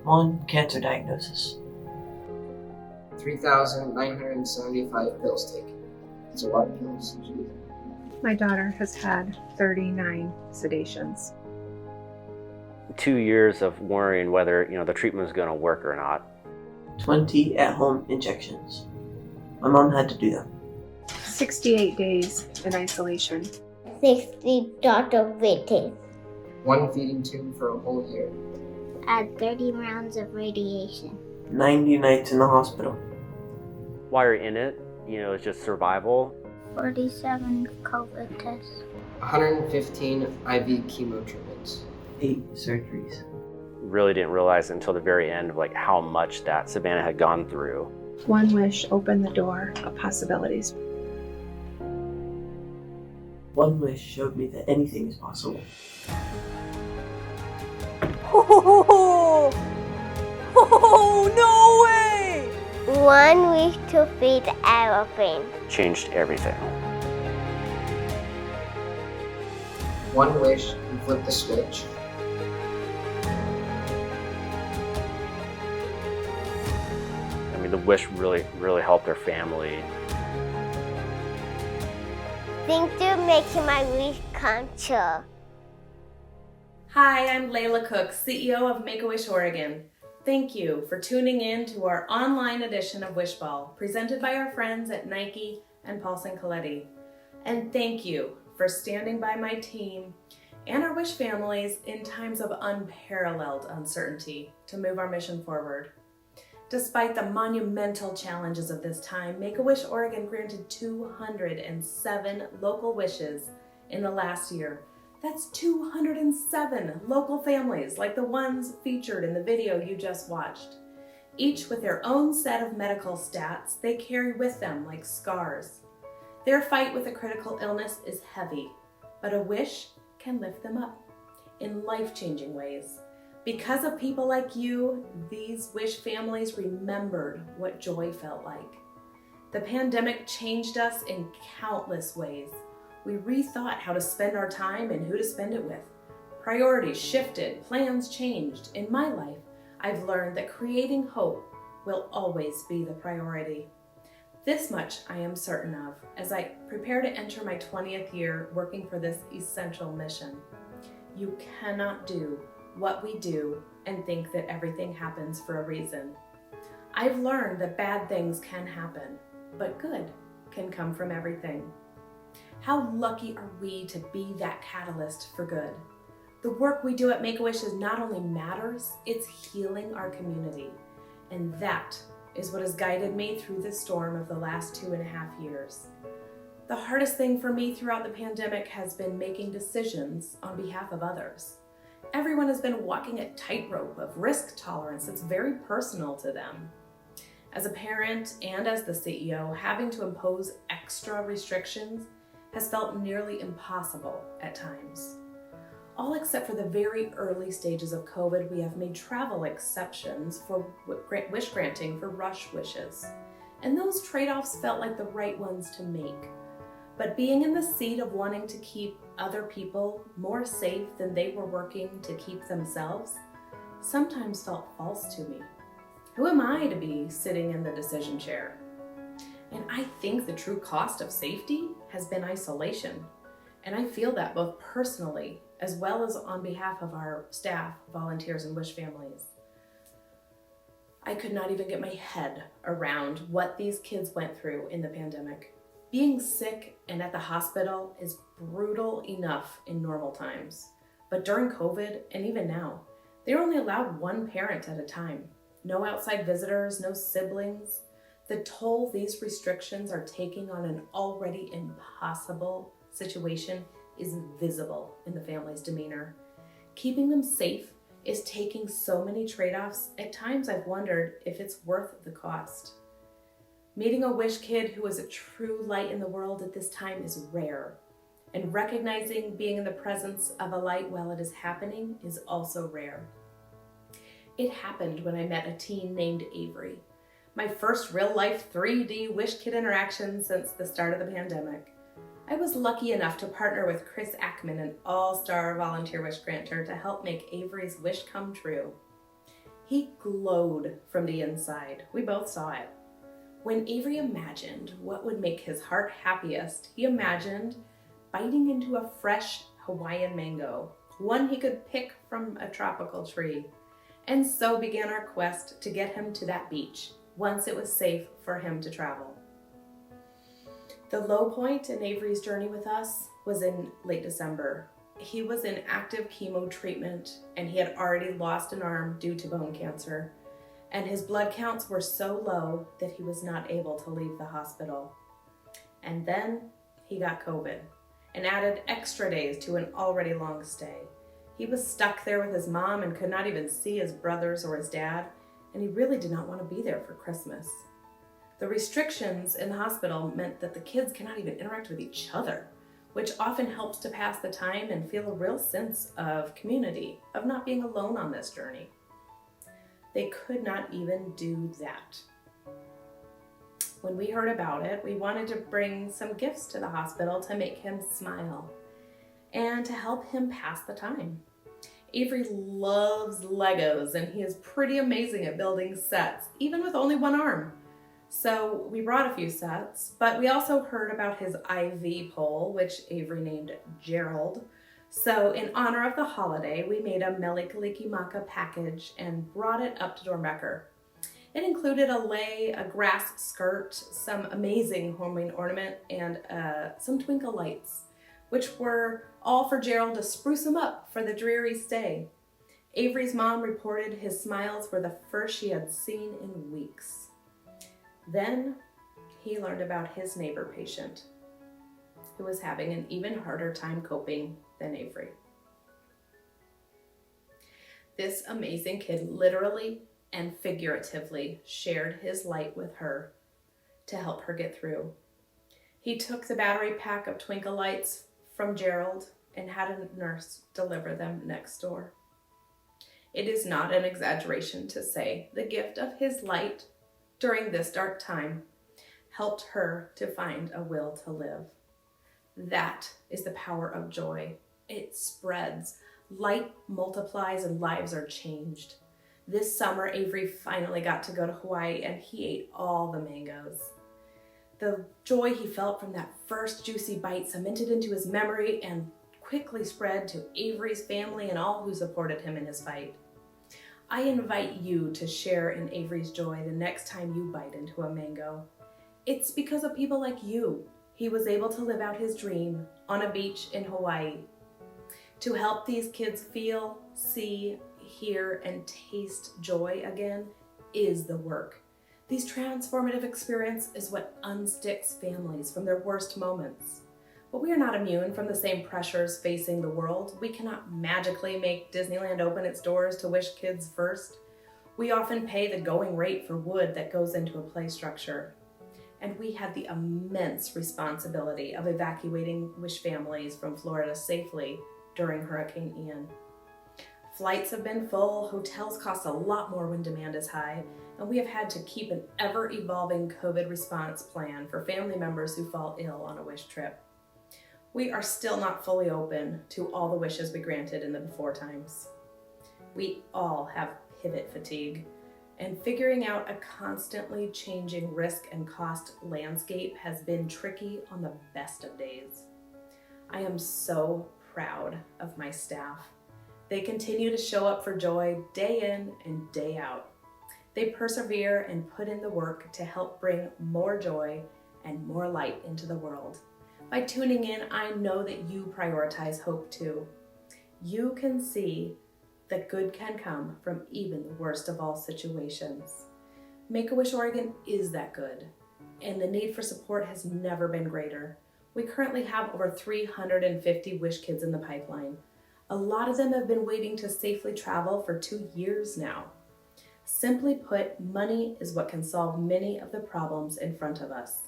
One cancer diagnosis. 3,975 pills taken. It's a lot of pills. My daughter has had 39 sedations. 2 years of worrying whether, the treatment was going to work or not. 20 at-home injections. My mom had to do them. 68 days in isolation. 60 daughter waiting. 1 feeding tube for a whole year. Had 30 rounds of radiation. 90 nights in the hospital. While you're in it, it's just survival. 47 COVID tests. 115 IV chemo treatments. 8 surgeries. Really didn't realize until the very end of how much that Savannah had gone through. One wish opened the door of possibilities. One wish showed me that anything is possible. Oh, no way! One wish to feed the aeroplane. Changed everything. 1 wish to flip the switch. The wish really helped their family. Think to make my wish come true. Hi, I'm Layla Cook, CEO of Make-A-Wish Oregon. Thank you for tuning in to our online edition of Wish Ball, presented by our friends at Nike and Paulson Coletti. And thank you for standing by my team and our Wish families in times of unparalleled uncertainty to move our mission forward. Despite the monumental challenges of this time, Make-A-Wish Oregon granted 207 local wishes in the last year. That's 207 local families like the ones featured in the video you just watched. Each with their own set of medical stats they carry with them like scars. Their fight with a critical illness is heavy, but a wish can lift them up in life-changing ways. Because of people like you, these Wish families remembered what joy felt like. The pandemic changed us in countless ways. We rethought how to spend our time and who to spend it with. Priorities shifted, plans changed. In my life, I've learned that creating hope will always be the priority. This much I am certain of as I prepare to enter my 20th year working for this essential mission. You cannot do what we do and think that everything happens for a reason. I've learned that bad things can happen, but good can come from everything. How lucky are we to be that catalyst for good? The work we do at Make-A-Wish is not only matters, it's healing our community. And that is what has guided me through the storm of the last 2.5 years. The hardest thing for me throughout the pandemic has been making decisions on behalf of others. Everyone has been walking a tightrope of risk tolerance that's very personal to them. As a parent and as the CEO, having to impose extra restrictions has felt nearly impossible at times. All except for the very early stages of COVID, we have made travel exceptions for wish granting for rush wishes. And those trade-offs felt like the right ones to make. But being in the seat of wanting to keep other people more safe than they were working to keep themselves sometimes felt false to me. Who am I to be sitting in the decision chair? And I think the true cost of safety has been isolation. And I feel that both personally as well as on behalf of our staff, volunteers, and Wish families. I could not even get my head around what these kids went through in the pandemic. Being sick and at the hospital is brutal enough in normal times. But during COVID, and even now, they're only allowed one parent at a time. No outside visitors, no siblings. The toll these restrictions are taking on an already impossible situation is visible in the family's demeanor. Keeping them safe is taking so many trade-offs. At times I've wondered if it's worth the cost. Meeting a Wish kid who is a true light in the world at this time is rare. And recognizing being in the presence of a light while it is happening is also rare. It happened when I met a teen named Avery. My first real-life 3D Wish Kid interaction since the start of the pandemic. I was lucky enough to partner with Chris Ackman, an all-star volunteer Wish granter, to help make Avery's wish come true. He glowed from the inside. We both saw it. When Avery imagined what would make his heart happiest, he imagined biting into a fresh Hawaiian mango, one he could pick from a tropical tree. And so began our quest to get him to that beach, once it was safe for him to travel. The low point in Avery's journey with us was in late December. He was in active chemo treatment, and he had already lost an arm due to bone cancer, and his blood counts were so low that he was not able to leave the hospital. And then he got COVID and added extra days to an already long stay. He was stuck there with his mom and could not even see his brothers or his dad, and he really did not want to be there for Christmas. The restrictions in the hospital meant that the kids cannot even interact with each other, which often helps to pass the time and feel a real sense of community, of not being alone on this journey. They could not even do that. When we heard about it, we wanted to bring some gifts to the hospital to make him smile and to help him pass the time. Avery loves Legos, and he is pretty amazing at building sets, even with only one arm. So we brought a few sets, but we also heard about his IV pole, which Avery named Gerald. So in honor of the holiday, we made a Mele Kalikimaka package and brought it up to Dornbecker. It included a lei, a grass skirt, some amazing homemade ornament, and some twinkle lights, which were all for Gerald to spruce him up for the dreary stay. Avery's mom reported his smiles were the first she had seen in weeks. Then he learned about his neighbor patient, who was having an even harder time coping than Avery. This amazing kid literally and figuratively shared his light with her to help her get through. He took the battery pack of twinkle lights from Gerald and had a nurse deliver them next door. It is not an exaggeration to say the gift of his light during this dark time helped her to find a will to live. That is the power of joy. It spreads. Light multiplies and lives are changed. This summer, Avery finally got to go to Hawaii, and he ate all the mangoes. The joy he felt from that first juicy bite cemented into his memory and quickly spread to Avery's family and all who supported him in his fight. I invite you to share in Avery's joy the next time you bite into a mango. It's because of people like you he was able to live out his dream on a beach in Hawaii. To help these kids feel, see, hear, and taste joy again is the work. These transformative experiences is what unsticks families from their worst moments. But we are not immune from the same pressures facing the world. We cannot magically make Disneyland open its doors to Wish kids first. We often pay the going rate for wood that goes into a play structure. And we had the immense responsibility of evacuating Wish families from Florida safely during Hurricane Ian. Flights have been full, hotels cost a lot more when demand is high, and we have had to keep an ever-evolving COVID response plan for family members who fall ill on a Wish trip. We are still not fully open to all the wishes we granted in the before times. We all have pivot fatigue, and figuring out a constantly changing risk and cost landscape has been tricky on the best of days. I am so proud of my staff. They continue to show up for joy day in and day out. They persevere and put in the work to help bring more joy and more light into the world. By tuning in, I know that you prioritize hope too. You can see that good can come from even the worst of all situations. Make-A-Wish Oregon is that good, and the need for support has never been greater. We currently have over 350 Wish kids in the pipeline. A lot of them have been waiting to safely travel for 2 years now. Simply put, money is what can solve many of the problems in front of us.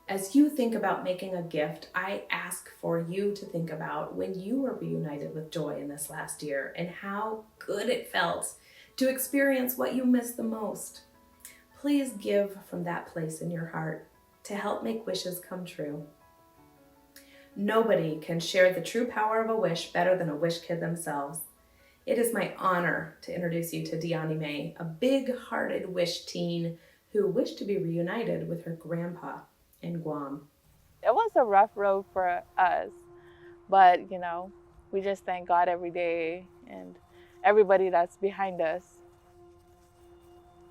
As you think about making a gift, I ask for you to think about when you were reunited with joy in this last year and how good it felt to experience what you missed the most. Please give from that place in your heart to help make wishes come true. Nobody can share the true power of a wish better than a Wish kid themselves. It is my honor to introduce you to Deani May, a big-hearted Wish teen who wished to be reunited with her grandpa in Guam. It was a rough road for us, but we just thank God every day and everybody that's behind us.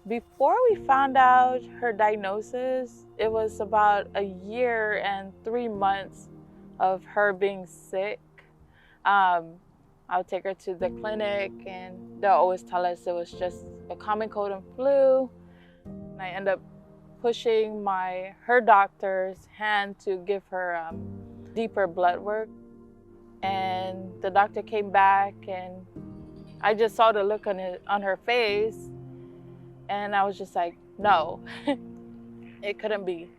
Before we found out her diagnosis, it was about a year and 3 months of her being sick. I'll take her to the clinic and they'll always tell us it was just a common cold and flu. And I end up pushing her doctor's hand to give her deeper blood work. And the doctor came back and I just saw the look on her face. And I was just like, no, it couldn't be.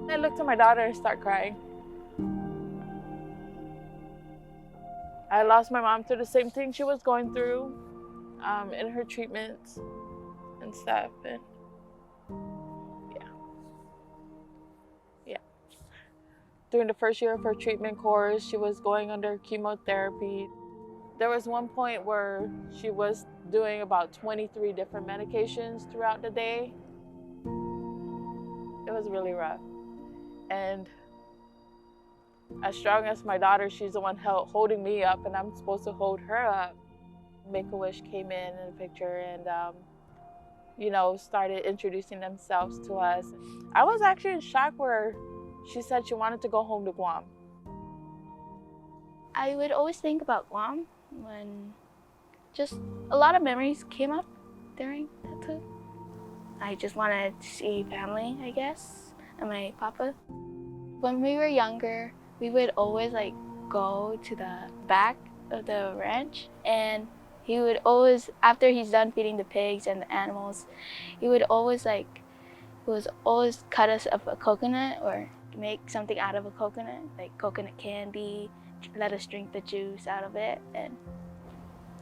I looked at my daughter and started crying. I lost my mom through the same thing she was going through in her treatments and stuff. And yeah. During the first year of her treatment course, she was going under chemotherapy. There was one point where she was doing about 23 different medications throughout the day. It was really rough. And as strong as my daughter, she's the one holding me up and I'm supposed to hold her up. Make-A-Wish came in the picture and, started introducing themselves to us. I was actually in shock where she said she wanted to go home to Guam. I would always think about Guam when just a lot of memories came up during that trip. I just wanted to see family, I guess, and my papa. When we were younger, we would always go to the back of the ranch, and he would always, after he's done feeding the pigs and the animals, he would always cut us up a coconut or make something out of a coconut, like coconut candy, let us drink the juice out of it. And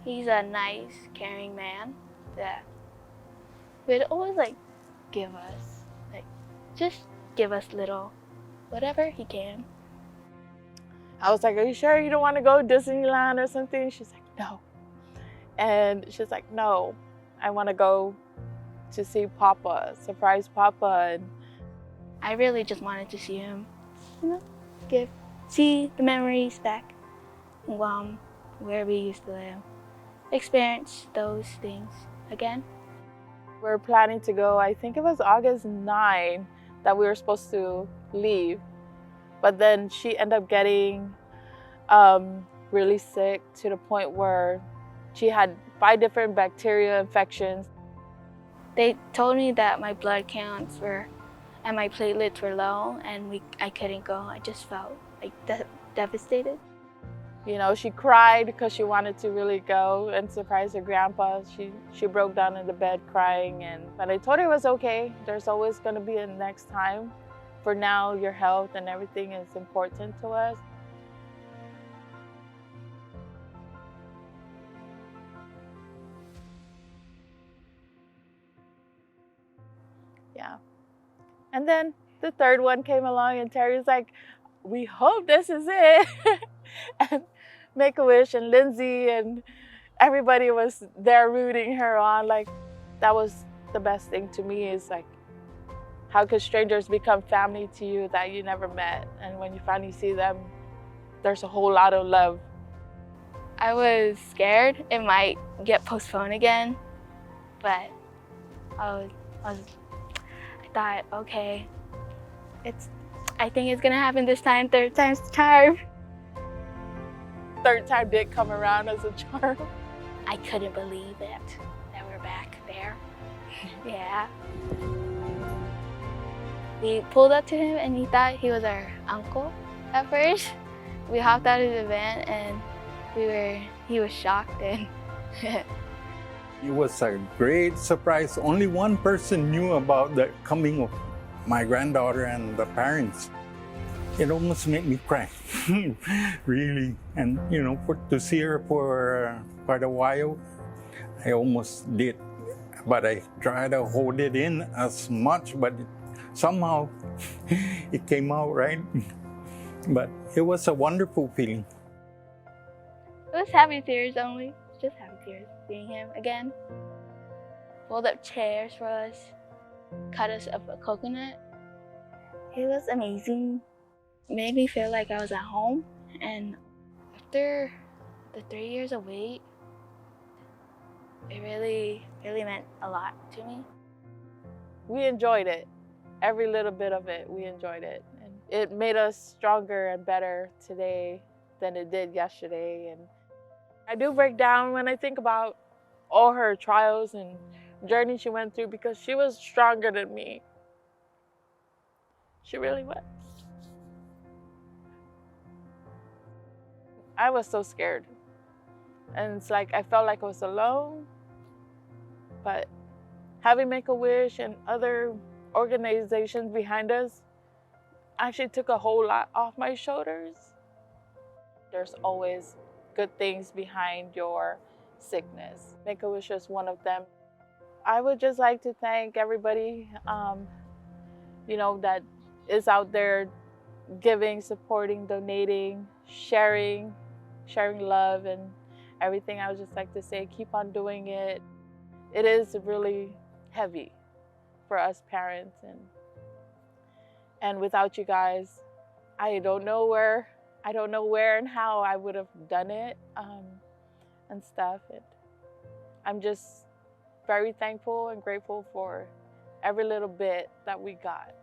he's a nice, caring man that would always give us, just give us little, whatever he can. I was like, are you sure you don't want to go to Disneyland or something? She's like, no. And she's like, no, I want to go to see Papa, surprise Papa. And I really just wanted to see him, see the memories back in Guam, where we used to live, experience those things again. We're planning to go, I think it was August 9 that we were supposed to leave. But then she ended up getting really sick to the point where she had 5 different bacteria infections. They told me that my blood counts and my platelets were low and I couldn't go. I just felt devastated. She cried because she wanted to really go and surprise her grandpa. She broke down in the bed crying, but I told her it was okay. There's always going to be a next time. For now, your health and everything is important to us. Yeah. And then the third one came along and Terry's like, we hope this is it. And Make-A-Wish and Lindsay and everybody was there rooting her on. That was the best thing to me is how could strangers become family to you that you never met? And when you finally see them, there's a whole lot of love. I was scared it might get postponed again, but I thought, okay, I think it's gonna happen this time, third time's the charm. Third time did come around as a charm. I couldn't believe it, that we're back there. Yeah. We pulled up to him and he thought he was our uncle at first. We hopped out of the van and he was shocked and It was a great surprise. Only one person knew about the coming of my granddaughter and the parents. It almost made me cry, really. And to see her for quite a while, I almost did. But I tried to hold it in as much, but somehow it came out right. But it was a wonderful feeling. It was happy tears only. Just happy tears seeing him again. Fold up chairs for us. Cut us up a coconut. It was amazing. It made me feel like I was at home. And after the 3 years of wait, it really meant a lot to me. We enjoyed it. Every little bit of it, we enjoyed it. And it made us stronger and better today than it did yesterday. And I do break down when I think about all her trials and journey she went through, because she was stronger than me. She really was. I was so scared. And it's like I felt like I was alone. But having Make-A-Wish and other organizations behind us actually took a whole lot off my shoulders. There's always good things behind your sickness. Make-A-Wish is one of them. I would just like to thank everybody, that is out there giving, supporting, donating, sharing love and everything. I would just like to say, keep on doing it. It is really heavy for us parents, and without you guys, I don't know where and how I would have done it and stuff. And I'm just very thankful and grateful for every little bit that we got.